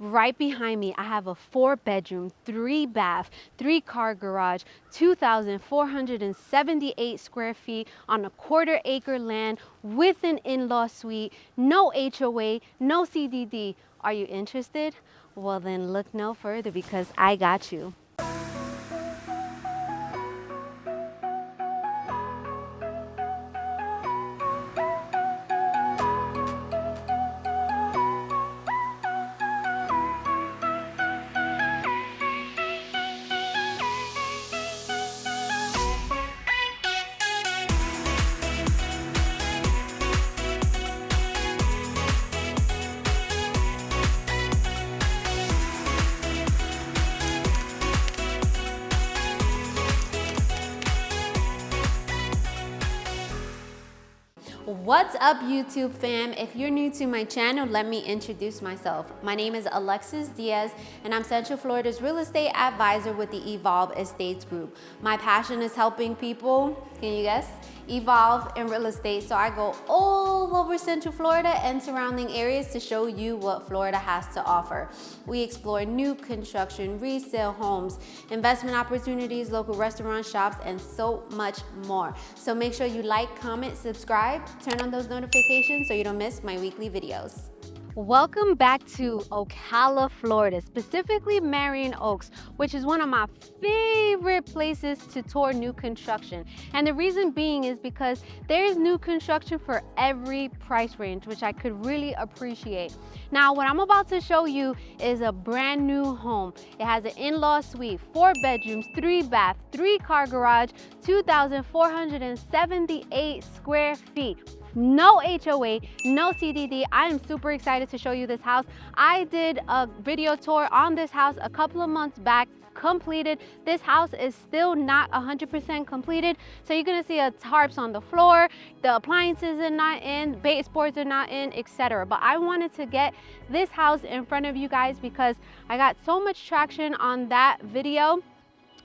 Right behind me, I have a 4-bedroom, 3-bath, 3-car garage, 2,478 square feet on a quarter-acre land with an in-law suite, no HOA, no CDD. Are you interested? Well, then look no further because I got you. What's up, YouTube fam? If you're new to my channel, let me introduce myself. My name is Alexis Diaz, and I'm Central Florida's real estate advisor with the Evolve Estates Group. My passion is helping people, can you guess, evolve in real estate. So I go all over Central Florida and surrounding areas to show you what Florida has to offer. We explore new construction, resale homes, investment opportunities, local restaurant shops, and so much more. So make sure you like, comment, subscribe, turn on those notifications so you don't miss my weekly videos. Welcome back to Ocala, Florida, specifically Marion Oaks, which is one of my favorite places to tour new construction. And the reason being is because there is new construction for every price range, which I could really appreciate. Now, what I'm about to show you is a brand new home. It has an in-law suite, 4 bedrooms, 3-bath, 3-car garage, 2,478 square feet. No HOA, no CDD. I am super excited to show you this house. I did a video tour on this house a couple of months back, completed. This house is still not 100% completed. So you're gonna see tarps on the floor, the appliances are not in, baseboards are not in, etc. But I wanted to get this house in front of you guys because I got so much traction on that video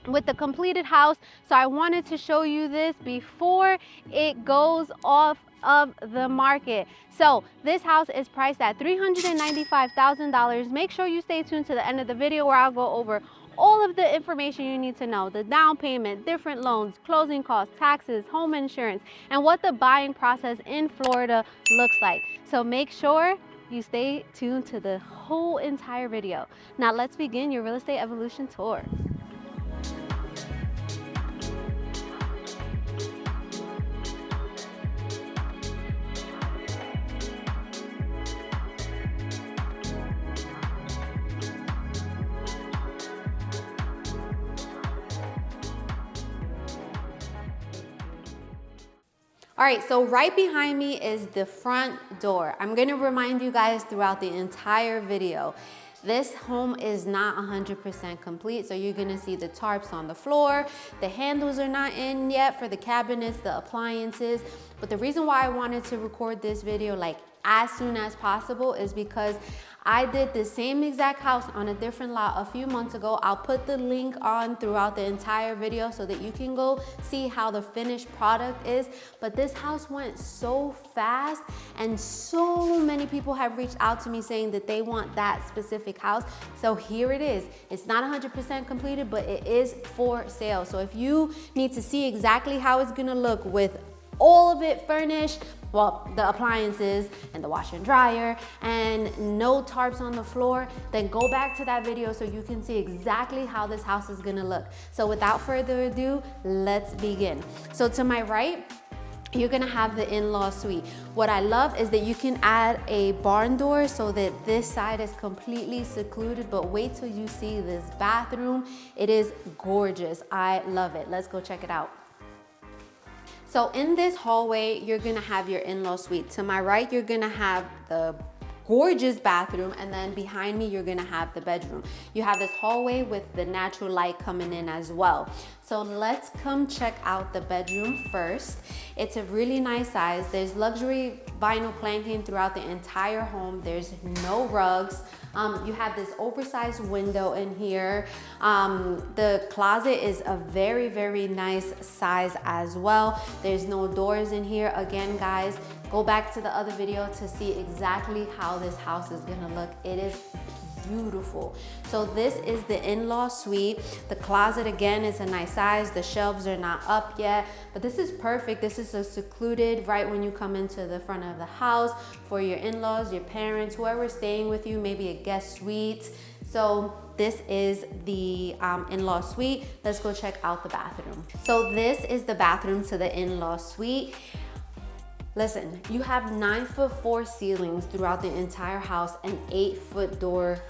with the completed house. So I wanted to show you this before it goes off of the market. So this house is priced at $395,000. Make sure you stay tuned to the end of the video where I'll go over all of the information you need to know, the down payment, different loans, closing costs, taxes, home insurance, and what the buying process in Florida looks like. So make sure you stay tuned to the whole entire video. Now let's begin your real estate evolution tour. All right, so right behind me is the front door. I'm gonna remind you guys throughout the entire video, this home is not 100% complete, so you're gonna see the tarps on the floor, the handles are not in yet for the cabinets, the appliances, but the reason why I wanted to record this video like as soon as possible is because I did the same exact house on a different lot a few months ago. I'll put the link on throughout the entire video so that you can go see how the finished product is. But this house went so fast and so many people have reached out to me saying that they want that specific house. So here it is. It's not 100% completed, but it is for sale. So if you need to see exactly how it's gonna look with all of it furnished, well, the appliances and the washer and dryer and no tarps on the floor, then go back to that video so you can see exactly how this house is gonna look. So without further ado, let's begin. So to my right, you're gonna have the in-law suite. What I love is that you can add a barn door so that this side is completely secluded, but wait till you see this bathroom. It is gorgeous. I love it. Let's go check it out. So in this hallway, you're gonna have your in-law suite. To my right, you're gonna have the gorgeous bathroom, and then behind me, you're gonna have the bedroom. You have this hallway with the natural light coming in as well. So let's come check out the bedroom first. It's a really nice size. There's luxury vinyl planking throughout the entire home. There's no rugs. You have this oversized window in here. The closet is a very, very nice size as well. There's no doors in here. Again, guys, go back to the other video to see exactly how this house is gonna look. It is beautiful. So this is the in-law suite. The closet again is a nice size. The shelves are not up yet, but this is perfect. This is a secluded right when you come into the front of the house for your in-laws, your parents, whoever's staying with you, maybe a guest suite. So this is the in-law suite. Let's go check out the bathroom. So this is the bathroom to the in-law suite. Listen, you have 9'4" ceilings throughout the entire house and 8-foot doors.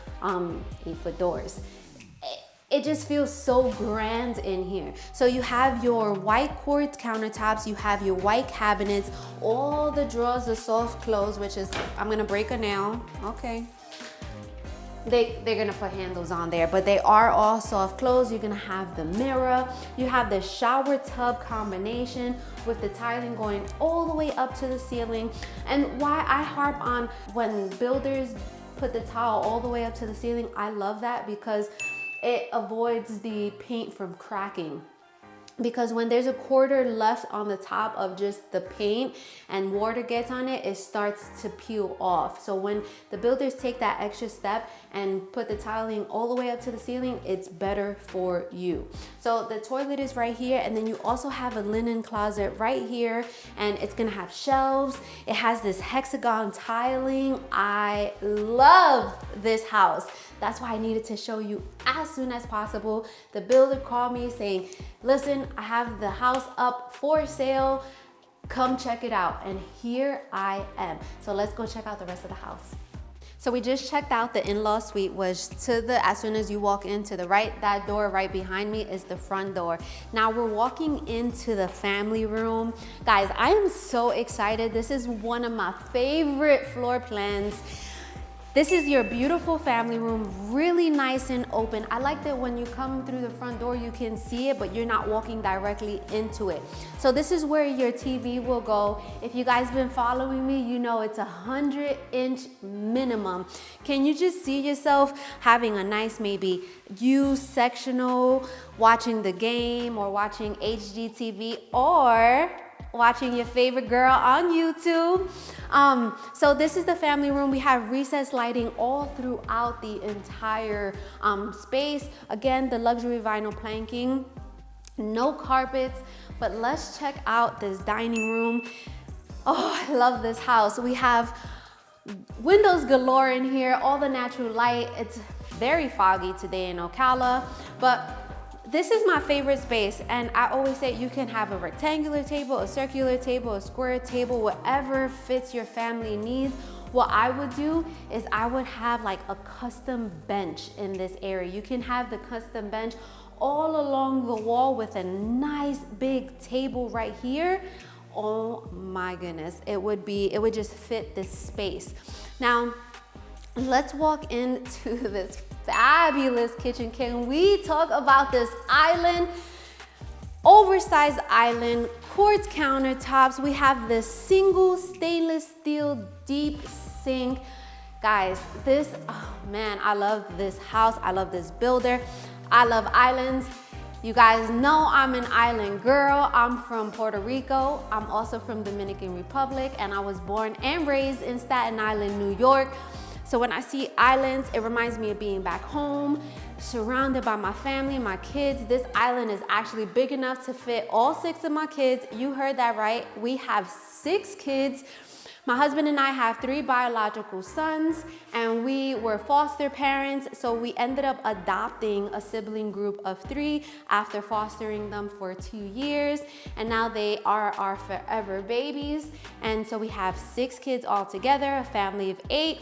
It just feels so grand in here. So you have your white quartz countertops, you have your white cabinets, all the drawers are soft close, which is, I'm gonna break a nail, okay. They're gonna put handles on there, but they are all soft close. You're gonna have the mirror. You have the shower tub combination with the tiling going all the way up to the ceiling. And why I harp on when builders put the tile all the way up to the ceiling, I love that because it avoids the paint from cracking. Because when there's a quarter left on the top of just the paint and water gets on it, it starts to peel off. So when the builders take that extra step and put the tiling all the way up to the ceiling, it's better for you. So the toilet is right here, and then you also have a linen closet right here, and it's gonna have shelves. It has this hexagon tiling. I love this house. That's why I needed to show you as soon as possible. The builder called me saying, listen, I have the house up for sale. Come check it out. And here I am. So let's go check out the rest of the house. So we just checked out the in-law suite, was to the, as soon as you walk into the right, that door right behind me is the front door. Now we're walking into the family room. Guys, I am so excited. This is one of my favorite floor plans. This is your beautiful family room, really nice and open. I like that when you come through the front door, you can see it, but you're not walking directly into it. So this is where your TV will go. If you guys been following me, you know it's 100-inch minimum. Can you just see yourself having a nice maybe sectional, watching the game or watching HGTV, or watching your favorite girl on YouTube. So this is the family room. We have recessed lighting all throughout the entire space. Again, the luxury vinyl planking, no carpets, but let's check out this dining room. Oh, I love this house. We have windows galore in here, all the natural light. It's very foggy today in Ocala, but this is my favorite space, and I always say you can have a rectangular table, a circular table, a square table, whatever fits your family needs. What I would do is I would have like a custom bench in this area. You can have the custom bench all along the wall with a nice big table right here. Oh my goodness, it would just fit this space. Now, let's walk into this fabulous kitchen. Can we talk about this island? Oversized island, quartz countertops. We have this single stainless steel deep sink. Guys, this, oh man, I love this house. I love this builder. I love islands. You guys know I'm an island girl. I'm from Puerto Rico. I'm also from Dominican Republic, and I was born and raised in Staten Island, New York. So when I see islands, it reminds me of being back home, surrounded by my family, my kids. This island is actually big enough to fit all 6 of my kids. You heard that right. We have 6 kids. My husband and I have 3 biological sons, and we were foster parents. So we ended up adopting a sibling group of 3 after fostering them for 2 years. And now they are our forever babies. And so we have 6 kids all together, a family of 8.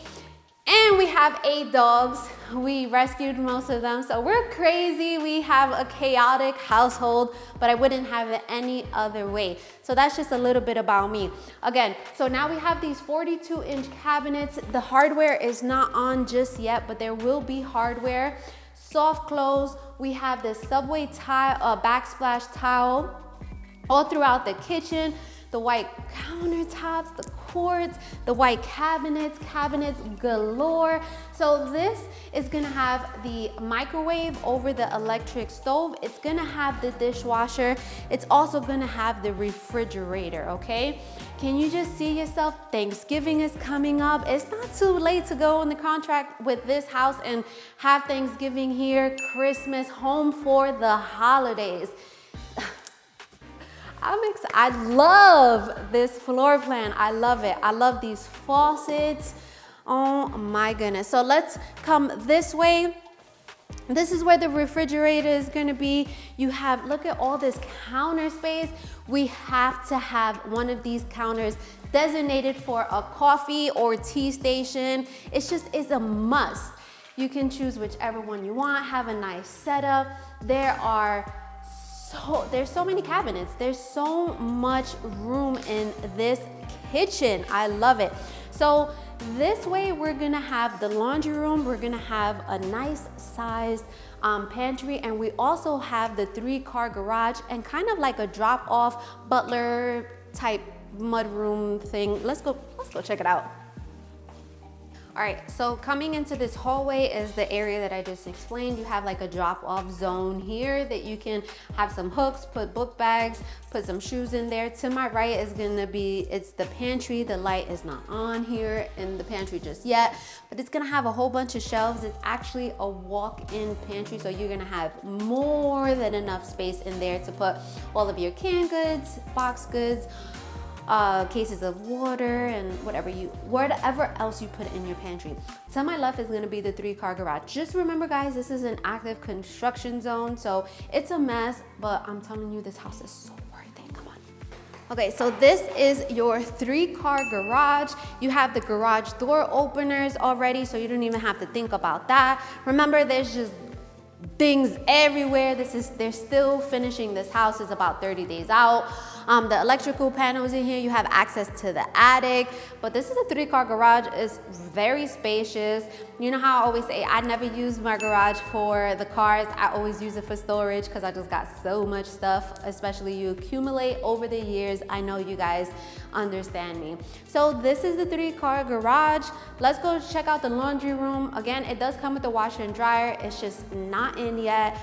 And we have 8 dogs. We rescued most of them, so we're crazy. We have a chaotic household, but I wouldn't have it any other way. So that's just a little bit about me. Again, so now we have these 42-inch cabinets. The hardware is not on just yet, but there will be hardware. Soft close. We have this subway tile, backsplash tile all throughout the kitchen. the white countertops, the quartz, the white cabinets galore. So this is gonna have the microwave over the electric stove. It's gonna have the dishwasher. It's also gonna have the refrigerator, okay? Can you just see yourself? Thanksgiving is coming up. It's not too late to go on the contract with this house and have Thanksgiving here, Christmas, home for the holidays. I love this floor plan. I love it. I love these faucets. Oh my goodness. So let's come this way. This is where the refrigerator is gonna be. You have, look at all this counter space. We have to have one of these counters designated for a coffee or tea station. It's a must. You can choose whichever one you want, have a nice setup. There's so many cabinets. There's so much room in this kitchen. I love it. So this way we're gonna have the laundry room. We're gonna have a nice sized pantry, and we also have the 3-car garage and kind of like a drop-off butler type mudroom thing. Let's go check it out. All right, so coming into this hallway is the area that I just explained. You have like a drop-off zone here that you can have some hooks, put book bags, put some shoes in there. To my right is gonna be, it's the pantry. The light is not on here in the pantry just yet, but it's gonna have a whole bunch of shelves. It's actually a walk-in pantry, so you're gonna have more than enough space in there to put all of your canned goods, box goods, cases of water, and whatever else you put in your pantry. To my left is gonna be the 3-car garage. Just remember, guys, this is an active construction zone, so it's a mess, but I'm telling you, this house is so worth it. Come on. Okay, so this is your 3-car garage. You have the garage door openers already, so you don't even have to think about that. Remember, there's just things everywhere. They're still finishing this house. It's about 30 days out. The electrical panels in here, you have access to the attic, but this is a 3-car garage. It's very spacious. You know how I always say, I never use my garage for the cars. I always use it for storage because I just got so much stuff, especially you accumulate over the years. I know you guys understand me. So this is the 3-car garage. Let's go check out the laundry room. Again, it does come with the washer and dryer. It's just not in yet.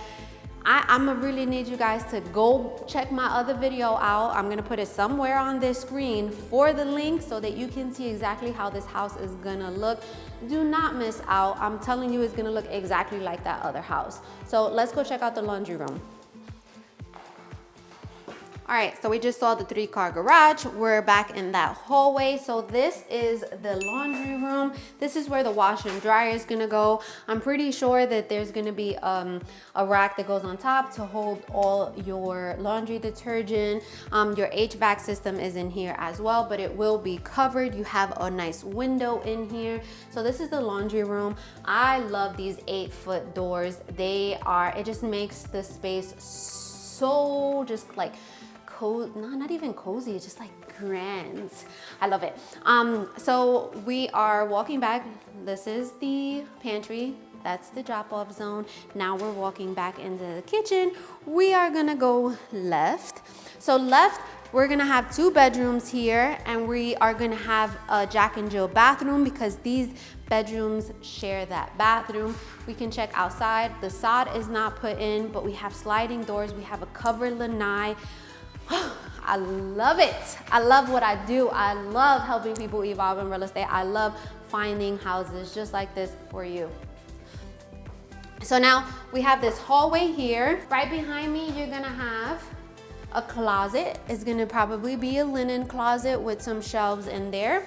I'm gonna really need you guys to go check my other video out. I'm gonna put it somewhere on this screen for the link so that you can see exactly how this house is gonna look. Do not miss out. I'm telling you, it's gonna look exactly like that other house. So let's go check out the laundry room. All right, so we just saw the 3-car garage. We're back in that hallway. So this is the laundry room. This is where the washer and dryer is gonna go. I'm pretty sure that there's gonna be a rack that goes on top to hold all your laundry detergent. Your HVAC system is in here as well, but it will be covered. You have a nice window in here. So this is the laundry room. I love these 8-foot doors. It just makes the space so just like, not even cozy, it's just like grand. I love it. So we are walking back. This is the pantry. That's the drop-off zone. Now we're walking back into the kitchen. We are gonna go left. So left, we're gonna have 2 bedrooms here, and we are gonna have a Jack and Jill bathroom because these bedrooms share that bathroom. We can check outside. The sod is not put in, but we have sliding doors. We have a covered lanai. I love it. I love what I do. I love helping people evolve in real estate. I love finding houses just like this for you. So now we have this hallway here. Right behind me, you're gonna have a closet. It's gonna probably be a linen closet with some shelves in there.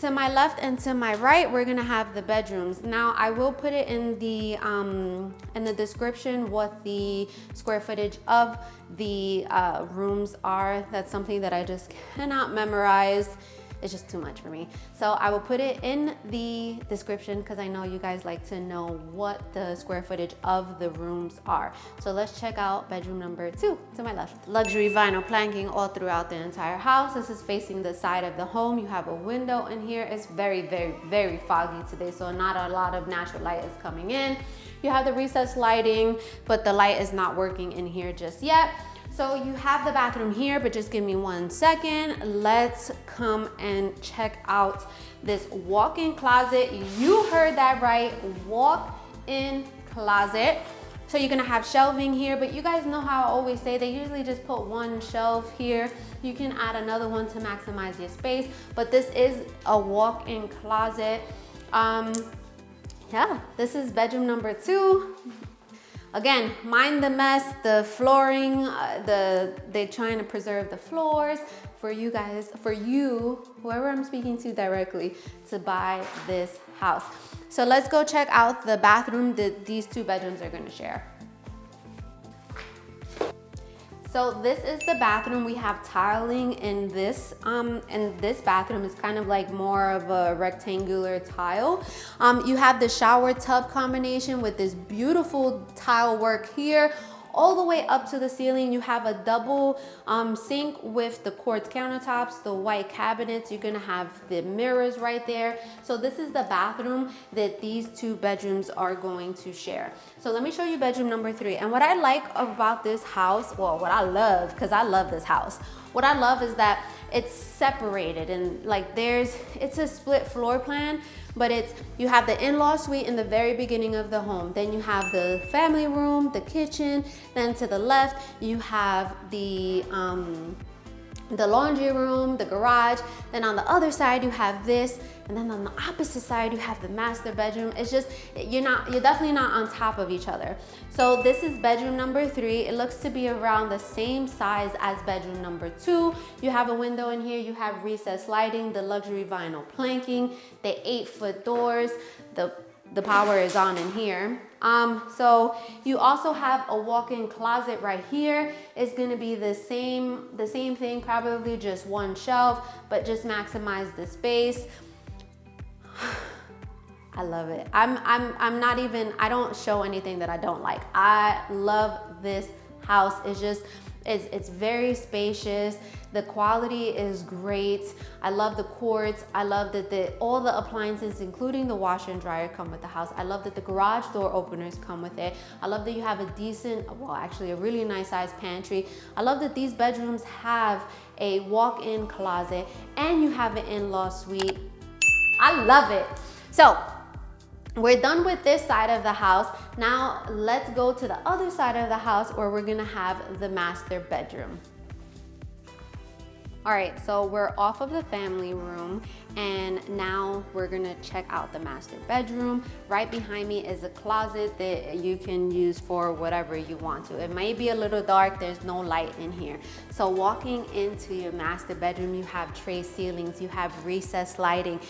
To my left and to my right, we're gonna have the bedrooms. Now, I will put it in the description what the square footage of the rooms are. That's something that I just cannot memorize. It's just too much for me. So I will put it in the description because I know you guys like to know what the square footage of the rooms are. So let's check out bedroom number 2 to my left. Luxury vinyl planking all throughout the entire house. This is facing the side of the home. You have a window in here. It's very, very, very foggy today, so not a lot of natural light is coming in. You have the recessed lighting, but the light is not working in here just yet. So you have the bathroom here, but just give me 1 second. Let's come and check out this walk-in closet. You heard that right, walk-in closet. So you're gonna have shelving here, but you guys know how I always say they usually just put one shelf here. You can add another one to maximize your space, but this is a walk-in closet. Yeah, this is bedroom number 2. Again, mind the mess, the flooring, they're trying to preserve the floors for you guys, for you, whoever I'm speaking to directly, to buy this house. So let's go check out the bathroom that these 2 bedrooms are gonna share. So this is the bathroom. We have tiling in this, and this bathroom is kind of like more of a rectangular tile. You have the shower tub combination with this beautiful tile work here. All the way up to the ceiling, you have a double sink with the quartz countertops, the white cabinets. You're gonna have the mirrors right there. So this is the bathroom that these 2 bedrooms are going to share. So let me show you bedroom number 3. And what I like about this house, well, what I love, because I love this house, what I love is that it's separated and like it's a split floor plan, but you have the in-law suite in the very beginning of the home. Then you have the family room, the kitchen. Then to the left, you have the laundry room, the garage. Then on the other side, you have this. And then on the opposite side, you have the master bedroom. It's just, you're definitely not on top of each other. So this is bedroom number 3. It looks to be around the same size as bedroom number 2. You have a window in here. You have recessed lighting, the luxury vinyl planking, the 8-foot doors. The power is on in here. So you also have a walk-in closet right here. It's gonna be the same thing, probably just 1 shelf, but just maximize the space. I love it. I'm not even, I don't show anything that I don't like. I love this house. It's very spacious. The quality is great. I love the quartz. I love that all the appliances, including the washer and dryer, come with the house. I love that the garage door openers come with it. I love that you have a decent, well, actually a really nice sized pantry. I love that these bedrooms have a walk-in closet and you have an in-law suite. I love it. So we're done with this side of the house. Now let's go to the other side of the house where we're gonna have the master bedroom. All right, so we're off of the family room and now we're gonna check out the master bedroom. Right behind me is a closet that you can use for whatever you want to. It may be a little dark, there's no light in here. So walking into your master bedroom, you have tray ceilings, you have recessed lighting.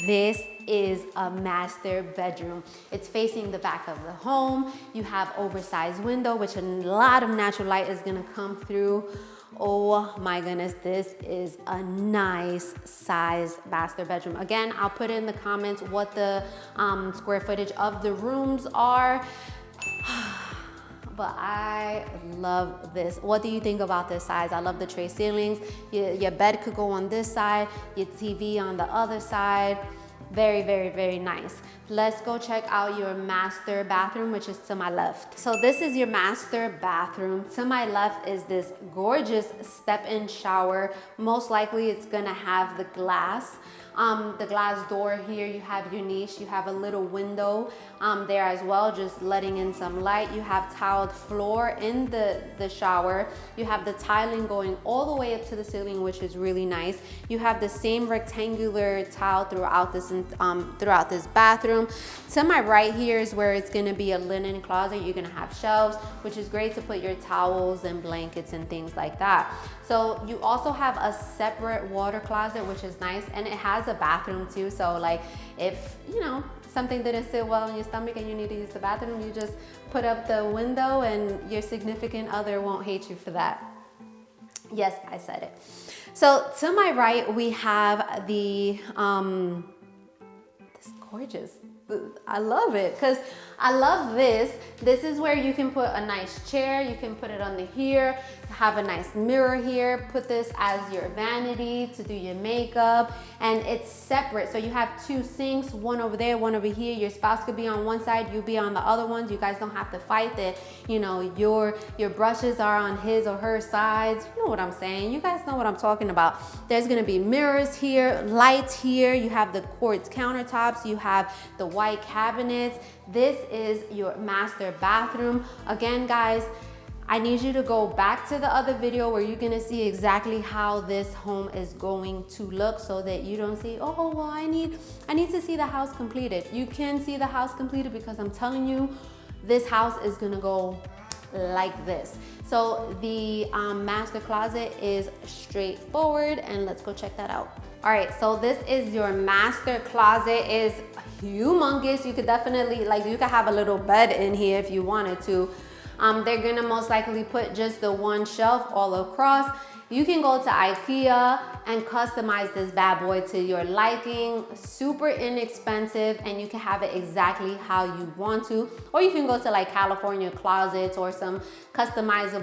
This is a master bedroom. It's facing the back of the home. You have oversized window, which a lot of natural light is gonna come through. Oh my goodness, this is a nice size master bedroom. Again, I'll put in the comments what the square footage of the rooms are. But I love this. What do you think about this size? I love the tray ceilings. Your bed could go on this side, your TV on the other side. Very, very, very nice. Let's go check out your master bathroom, which is to my left. So this is your master bathroom. To my left is this gorgeous step-in shower. Most likely it's gonna have the glass door here. You have your niche. You have a little window there as well, just letting in some light. You have tiled floor in the shower. You have the tiling going all the way up to the ceiling, which is really nice. You have the same rectangular tile throughout this bathroom. To my right here is where it's gonna be a linen closet. You're gonna have shelves, which is great to put your towels and blankets and things like that. So you also have a separate water closet, which is nice, and it has a bathroom too. So like if, something didn't sit well in your stomach and you need to use the bathroom, you just put up the window and your significant other won't hate you for that. Yes, I said it. So to my right, we have the, this gorgeous, I love it because I love this. This is where you can put a nice chair. You can put it under here, have a nice mirror here. Put this as your vanity to do your makeup. And it's separate. So you have two sinks, one over there, one over here. Your spouse could be on one side, you be on the other ones. You guys don't have to fight that, you know, your brushes are on his or her sides. You know what I'm saying? You guys know what I'm talking about. There's gonna be mirrors here, lights here. You have the quartz countertops. You have the white cabinets. This is your master bathroom. Again, guys, I need you to go back to the other video where you're gonna see exactly how this home is going to look, so that you don't see, oh, well, I need to see the house completed. You can see the house completed because I'm telling you, this house is gonna go like this. So the master closet is straightforward, and let's go check that out. All right, so this is your master closet. Is humongous. You could definitely, like, you could have a little bed in here if you wanted to. They're gonna most likely put just the one shelf all across. You can go to IKEA and customize this bad boy to your liking. Super inexpensive, and you can have it exactly how you want to. Or you can go to like California Closets or some customized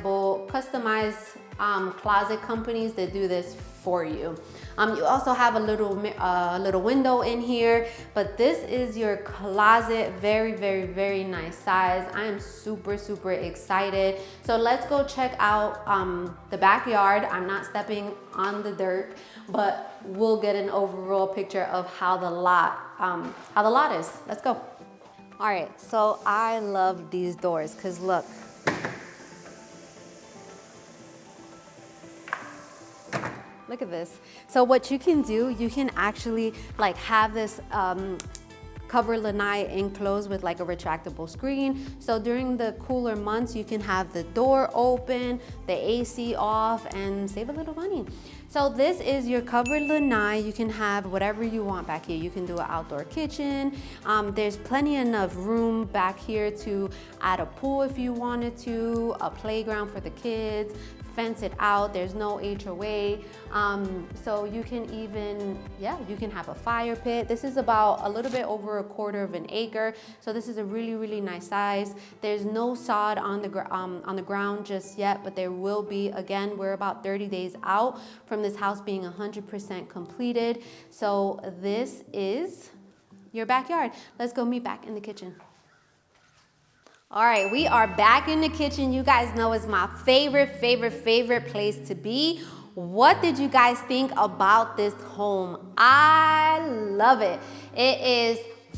closet companies that do this for you. You also have a little window in here, but this is your closet. Very, very, very nice size. I am super, super excited. So let's go check out the backyard. I'm not stepping on the dirt, but we'll get an overall picture of how the lot is. Let's go. All right, so I love these doors because look. Look at this. So what you can do, you can actually like have this cover lanai enclosed with like a retractable screen. So during the cooler months, you can have the door open, the AC off, and save a little money. So this is your covered lanai. You can have whatever you want back here. You can do an outdoor kitchen. There's plenty enough room back here to add a pool if you wanted to, a playground for the kids, fence it out. There's no HOA. So you can even, you can have a fire pit. This is about a little bit over a quarter of an acre. So this is a really, really nice size. There's no sod on the ground just yet, but there will be. Again, we're about 30 days out from this house being 100% completed. So this is your backyard. Let's go meet back in the kitchen. All right, we are back in the kitchen. You guys know it's my favorite place to be. What did you guys think about this home? I love it. It is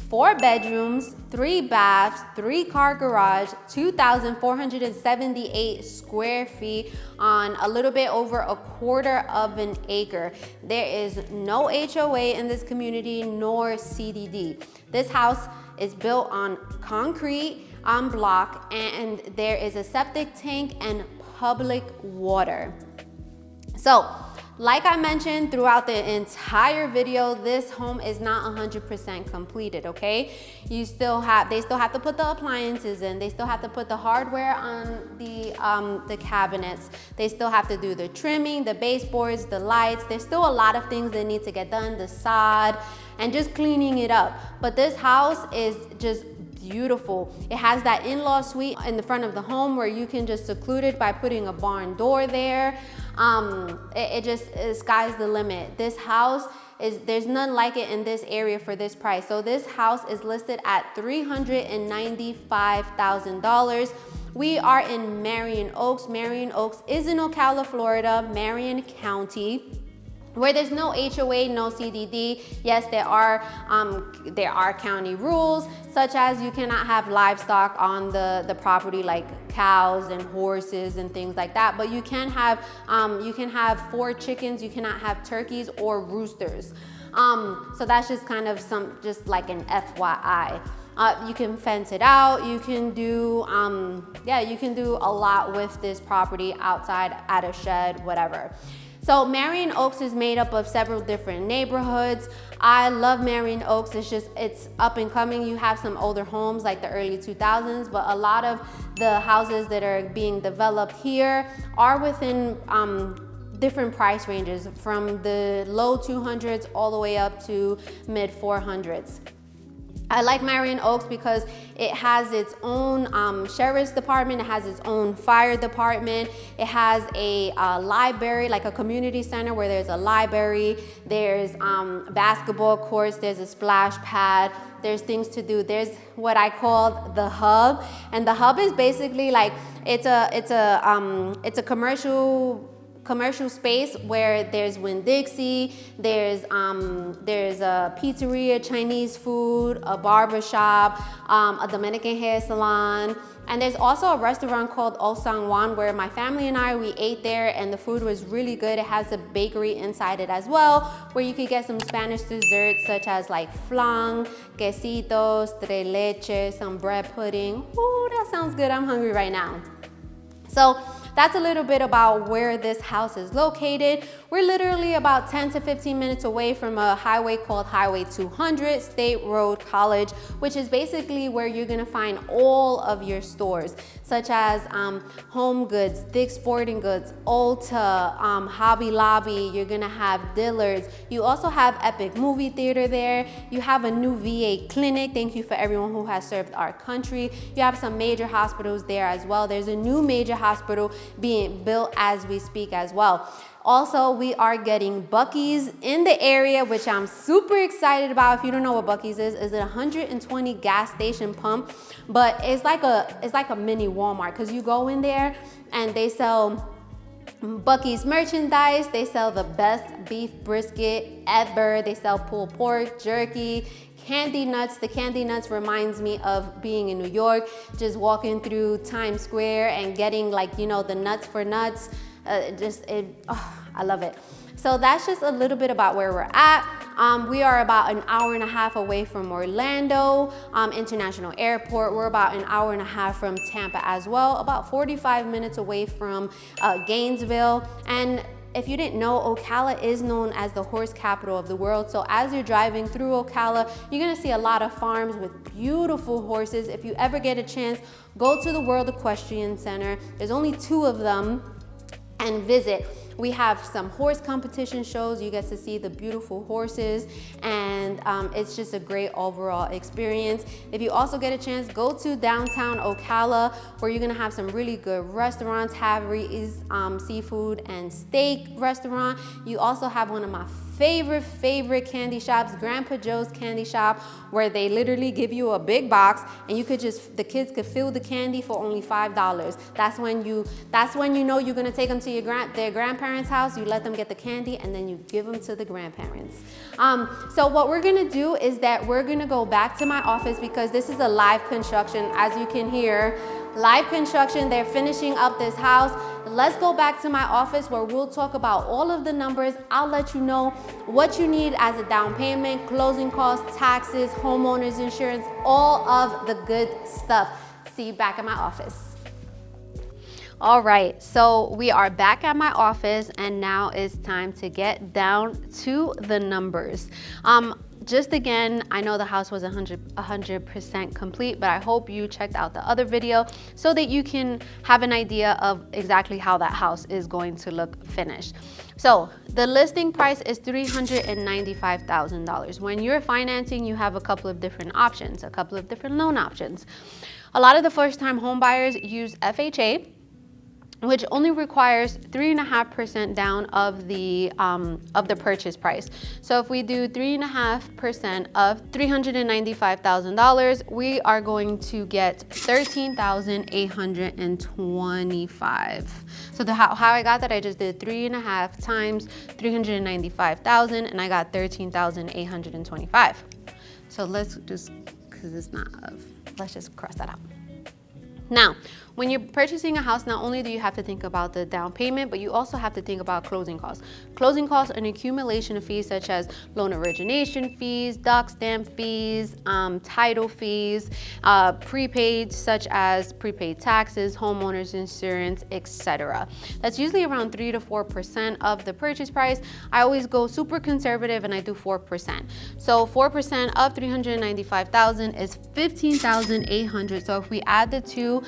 4 bedrooms, 3 baths, 3-car garage, 2,478 square feet on a little bit over a quarter of an acre. There is no HOA in this community nor CDD. This house is built on concrete, on block, and there is a septic tank and public water. So, like I mentioned throughout the entire video, this home is not 100% completed, okay? They still have to put the appliances in. They still have to put the hardware on the cabinets. They still have to do the trimming, the baseboards, the lights. There's still a lot of things that need to get done, the sod, and just cleaning it up. But this house is just beautiful. It has that in-law suite in the front of the home where you can just seclude it by putting a barn door there. Sky's the limit. This house there's none like it in this area for this price. So this house is listed at $395,000. We are in Marion Oaks. Marion Oaks is in Ocala, Florida, Marion County, where there's no HOA, no CDD. Yes, there are county rules, such as you cannot have livestock on the property, like cows and horses and things like that. But you can have 4 chickens. You cannot have turkeys or roosters. So that's just kind of just like an FYI. You can fence it out. You can do, you can do a lot with this property outside, at a shed, whatever. So Marion Oaks is made up of several different neighborhoods. I love Marion Oaks. It's up and coming. You have some older homes like the early 2000s, but a lot of the houses that are being developed here are within different price ranges, from the low 200s all the way up to mid 400s. I like Marion Oaks because it has its own sheriff's department, it has its own fire department, it has a library, like a community center where there's a library, there's basketball courts, there's a splash pad, there's things to do. There's what I call the hub, and the hub is basically like, it's a commercial space where there's Winn-Dixie, there's a pizzeria, Chinese food, a barber shop, a Dominican hair salon, and there's also a restaurant called Au San Juan where my family and we ate there, and the food was really good. It has a bakery inside it as well, where you could get some Spanish desserts such as like flan, quesitos, tres leches, some bread pudding. Ooh, that sounds good. I'm hungry right now. So that's a little bit about where this house is located. We're literally about 10 to 15 minutes away from a highway called Highway 200, State Road College, which is basically where you're gonna find all of your stores, such as Home Goods, Dick's Sporting Goods, Ulta, Hobby Lobby. You're gonna have Dillard's. You also have Epic Movie Theater there. You have a new VA clinic. Thank you for everyone who has served our country. You have some major hospitals there as well. There's a new major hospital being built as we speak as well. Also, we are getting Buc-ee's in the area, which I'm super excited about. If you don't know what Buc-ee's is a 120 gas station pump, but it's like a mini Walmart, because you go in there and they sell Buc-ee's merchandise. They sell the best beef brisket ever. They sell pulled pork, jerky, candy nuts. The candy nuts reminds me of being in New York, just walking through Times Square and getting, like, you know, the nuts for nuts. I love it. So that's just a little bit about where we're at. We are about an hour and a half away from Orlando International Airport. We're about an hour and a half from Tampa as well, about 45 minutes away from Gainesville. And if you didn't know, Ocala is known as the horse capital of the world. So as you're driving through Ocala, you're gonna see a lot of farms with beautiful horses. If you ever get a chance, go to the World Equestrian Center. There's only 2 of them, and visit. We have some horse competition shows. You get to see the beautiful horses, and it's just a great overall experience. If you also get a chance, go to downtown Ocala, where you're gonna have some really good restaurants. Harry's seafood and steak restaurant. You also have one of my favorite candy shops, Grandpa Joe's Candy Shop, where they literally give you a big box and you could just, the kids could fill the candy for only $5. That's when you know you're gonna take them to their grandparents' house. You let them get the candy and then you give them to the grandparents. So what we're gonna do is that we're gonna go back to my office, because this is a live construction, as you can hear. Live construction, they're finishing up this house. Let's go back to my office where we'll talk about all of the numbers. I'll let you know what you need as a down payment, closing costs, taxes, homeowners insurance, all of the good stuff. See you back at my office. All right, so we are back at my office, and now it's time to get down to the numbers. Just again, I know the house was 100% complete, but I hope you checked out the other video so that you can have an idea of exactly how that house is going to look finished. So the listing price is $395,000. When you're financing, you have a couple of different options, a couple of different loan options. A lot of the first-time home buyers use FHA, which only requires 3.5% down of the purchase price. So if we do 3.5% of $395,000, we are going to get $13,825. So how I got that, I just did 3.5 times 395,000, and I got 13,825. So let's just, because it's not let's just cross that out. Now, when you're purchasing a house, not only do you have to think about the down payment, but you also have to think about closing costs. Closing costs are an accumulation of fees such as loan origination fees, doc stamp fees, title fees, prepaid such as prepaid taxes, homeowners insurance, etc. That's usually around 3 to 4% of the purchase price. I always go super conservative and I do 4%. So 4% of $395,000 is $15,800. So if we add the two,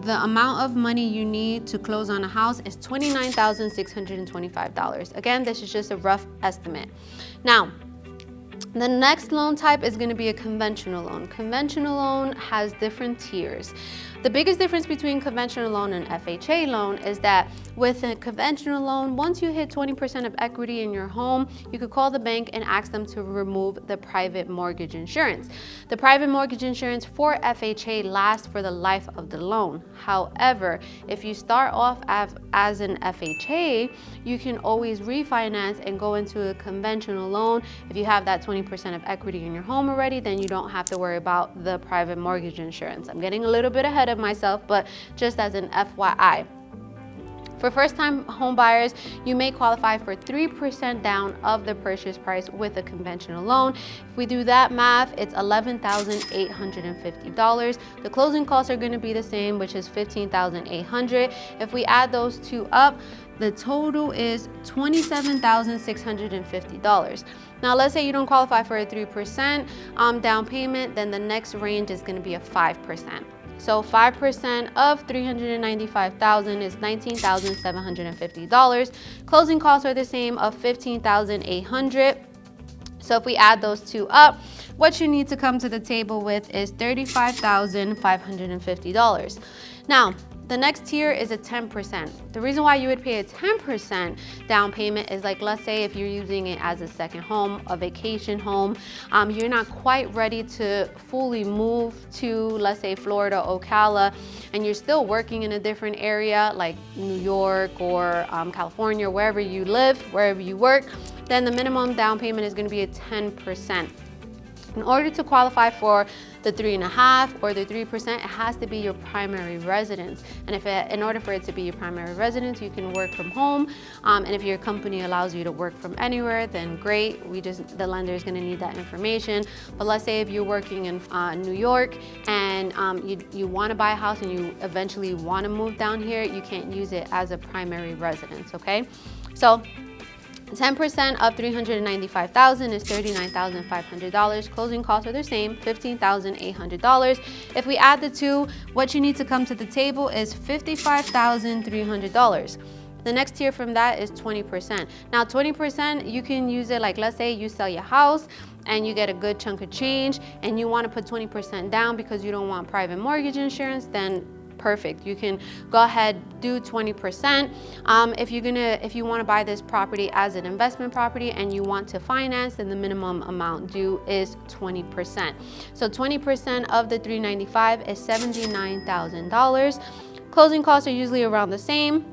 the amount of money you need to close on a house is $29,625. Again, this is just a rough estimate. Now, The next loan type is going to be a conventional loan. Conventional loan has different tiers. The biggest difference between conventional loan and FHA loan is that with a conventional loan, once you hit 20% of equity in your home, you could call the bank and ask them to remove the private mortgage insurance. The private mortgage insurance for FHA lasts for the life of the loan. However, if you start off as an FHA, you can always refinance and go into a conventional loan. If you have that 20% of equity in your home already, then you don't have to worry about the private mortgage insurance. I'm getting a little bit ahead of myself, but just as an FYI. For first-time home buyers, you may qualify for 3% down of the purchase price with a conventional loan. If we do that math, it's $11,850. The closing costs are going to be the same, which is $15,800. If we add those two up, the total is $27,650. Now, let's say you don't qualify for a 3% down payment, then the next range is going to be a 5%. So 5% of $395,000 is $19,750. Closing costs are the same of $15,800. So if we add those two up, what you need to come to the table with is $35,550. Now, the next tier is a 10%. The reason why you would pay a 10% down payment is, like, let's say if you're using it as a second home, a vacation home, you're not quite ready to fully move to, let's say, Florida, Ocala, and you're still working in a different area like New York or California, wherever you live, wherever you work, then the minimum down payment is going to be a 10%. In order to qualify for the 3.5% or the 3%, it has to be your primary residence. And in order for it to be your primary residence, you can work from home. And if your company allows you to work from anywhere, then great. The lender is going to need that information. But let's say if you're working in New York and you want to buy a house and you eventually want to move down here, you can't use it as a primary residence. Okay, so 10% of $395,000 is $39,500. Closing costs are the same, $15,800. If we add the two, what you need to come to the table is $55,300. The next tier from that is 20%. Now 20%, you can use it like, let's say you sell your house and you get a good chunk of change and you want to put 20% down because you don't want private mortgage insurance, then perfect. You can go ahead, do 20%. If you want to buy this property as an investment property and you want to finance, then the minimum amount due is 20%. So 20% of the $395,000 is $79,000. Closing costs are usually around the same.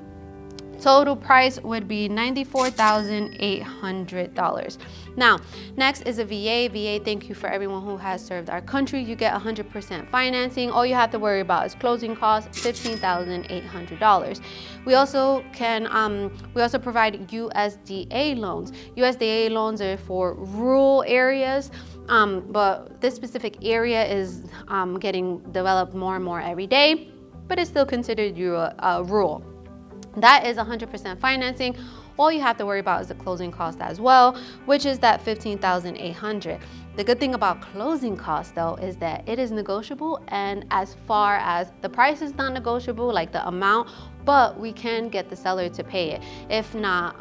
Total price would be $94,800. Now, next is a VA. VA, thank you for everyone who has served our country. You get 100% financing. All you have to worry about is closing costs, $15,800. We also provide USDA loans. USDA loans are for rural areas, but this specific area is getting developed more and more every day, but it's still considered rural. That is 100% financing. All you have to worry about is the closing cost as well, which is that $15,800. The good thing about closing costs, though, is that it is negotiable, and as far as the price is not negotiable, like the amount, but we can get the seller to pay it. If not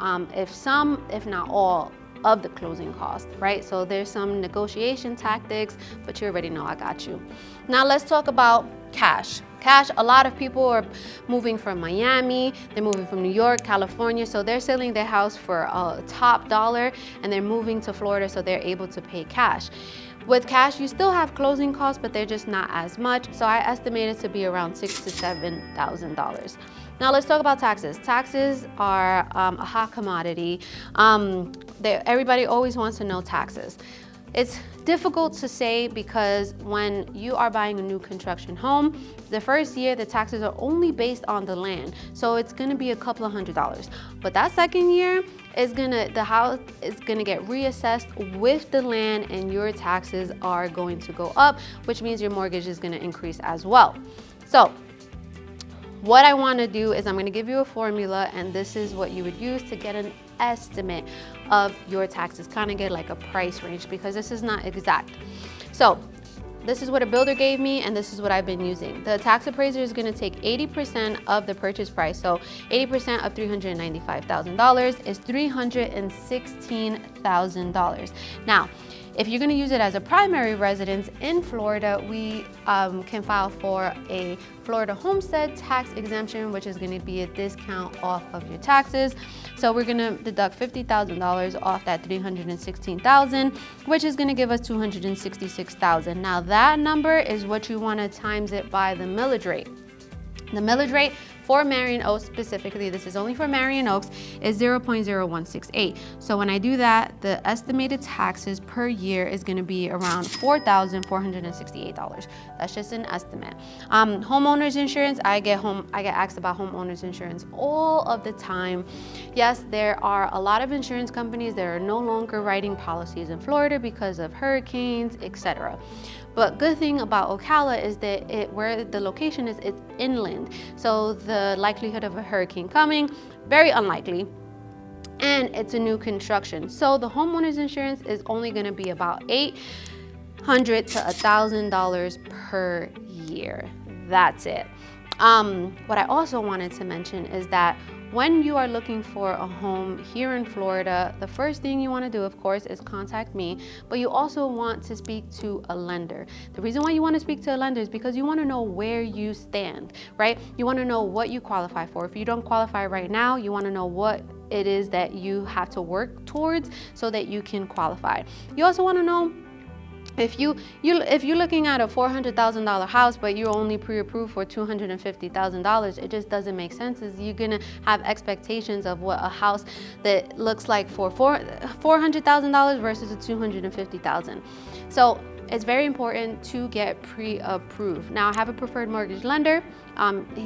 all of the closing costs, right? So there's some negotiation tactics, but you already know I got you. Now let's talk about cash. Cash, a lot of people are moving from Miami, they're moving from New York, California, so they're selling their house for a top dollar and they're moving to Florida so they're able to pay cash. With cash, you still have closing costs, but they're just not as much, so I estimate it to be around $6,000 to $7,000. Now let's talk about taxes. Taxes are a hot commodity. Everybody always wants to know taxes. It's difficult to say because when you are buying a new construction home, the first year the taxes are only based on the land. So it's gonna be a couple of $100s. But that second year, the house is gonna get reassessed with the land and your taxes are going to go up, which means your mortgage is gonna increase as well. So what I wanna do is I'm gonna give you a formula, and this is what you would use to get an estimate of your taxes, kind of get like a price range, because this is not exact. So this is what a builder gave me, and this is what I've been using. The tax appraiser is going to take 80% of the purchase price. So 80% of $395,000 is $316,000. Now, If you're gonna use it as a primary residence in Florida, we can file for a Florida homestead tax exemption, which is gonna be a discount off of your taxes. So we're gonna deduct $50,000 off that $316,000, which is gonna give us $266,000. Now that number is what you wanna times it by the millage rate. The millage rate for Marion Oaks specifically, this is only for Marion Oaks, is 0.0168. So when I do that, the estimated taxes per year is gonna be around $4,468. That's just an estimate. Homeowners insurance, I get asked about homeowners insurance all of the time. Yes, there are a lot of insurance companies that are no longer writing policies in Florida because of hurricanes, etc. But good thing about Ocala is that where the location is, it's inland. So the likelihood of a hurricane coming, very unlikely. And it's a new construction. So the homeowner's insurance is only gonna be about $800 to $1,000 per year. That's it. What I also wanted to mention is that when you are looking for a home here in Florida, the first thing you want to do, of course, is contact me, but you also want to speak to a lender. The reason why you want to speak to a lender is because you want to know where you stand, right? You want to know what you qualify for. If you don't qualify right now, you want to know what it is that you have to work towards so that you can qualify. You also want to know if you're looking at a $400,000 house, but you're only pre-approved for $250,000, it just doesn't make sense. You're gonna have expectations of what a house that looks like for $400,000 versus a $250,000. So it's very important to get pre-approved. Now I have a preferred mortgage lender.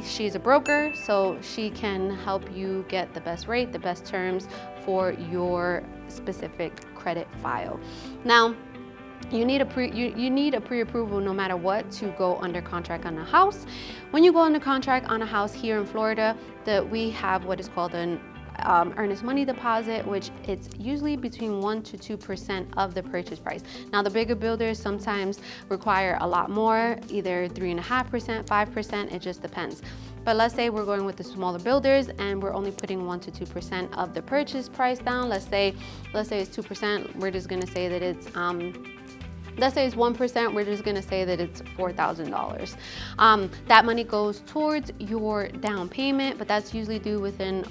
She's a broker, so she can help you get the best rate, the best terms for your specific credit file. Now, you need a pre-approval no matter what to go under contract on a house. When you go under contract on a house here in Florida, we have what is called an earnest money deposit, which it's usually between 1% to 2% of the purchase price. Now the bigger builders sometimes require a lot more, either 3.5%, 5%, it just depends. But let's say we're going with the smaller builders and we're only putting 1% to 2% of the purchase price down. Let's say it's 2%, we're just gonna say that it's let's say it's 1%, we're just gonna say that it's $4,000. That money goes towards your down payment, but that's usually due within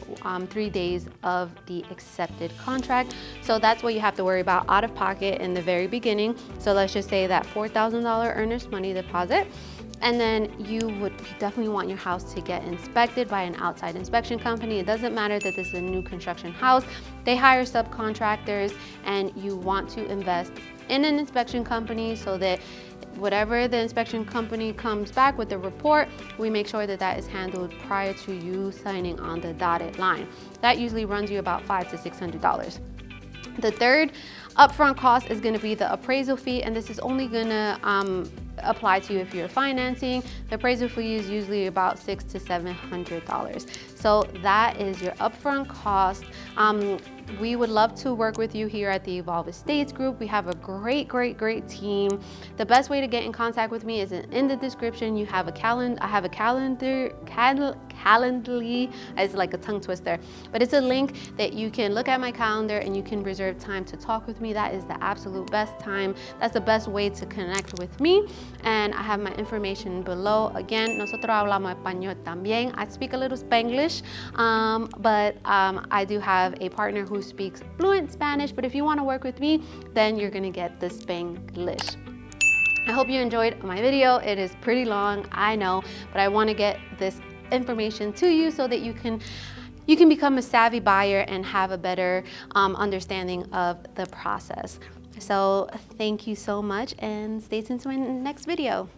3 days of the accepted contract. So that's what you have to worry about out of pocket in the very beginning. So let's just say that $4,000 earnest money deposit. And then you would definitely want your house to get inspected by an outside inspection company. It doesn't matter that this is a new construction house. They hire subcontractors, and you want to invest in an inspection company so that whatever the inspection company comes back with the report, we make sure that that is handled prior to you signing on the dotted line. That usually runs you about $500 to $600. The third upfront cost is gonna be the appraisal fee, and this is only gonna apply to you if you're financing. The appraisal fee is usually about $600 to $700. So that is your upfront cost. We would love to work with you here at the Evolve Estates Group. We have a great team. The best way to get in contact with me is in the description. You have a calendar. I have a Calendly, it's like a tongue twister, but it's a link that you can look at my calendar and you can reserve time to talk with me. That is the absolute best time. That's the best way to connect with me. And I have my information below. Again, nosotros hablamos español también. I speak a little Spanglish, but I do have a partner who speaks fluent Spanish, but if you want to work with me, then you're gonna get the Spanglish. I hope you enjoyed my video. It is pretty long, I know, but I want to get this information to you so that you can become a savvy buyer and have a better understanding of the process. So thank you so much, and stay tuned to my next video.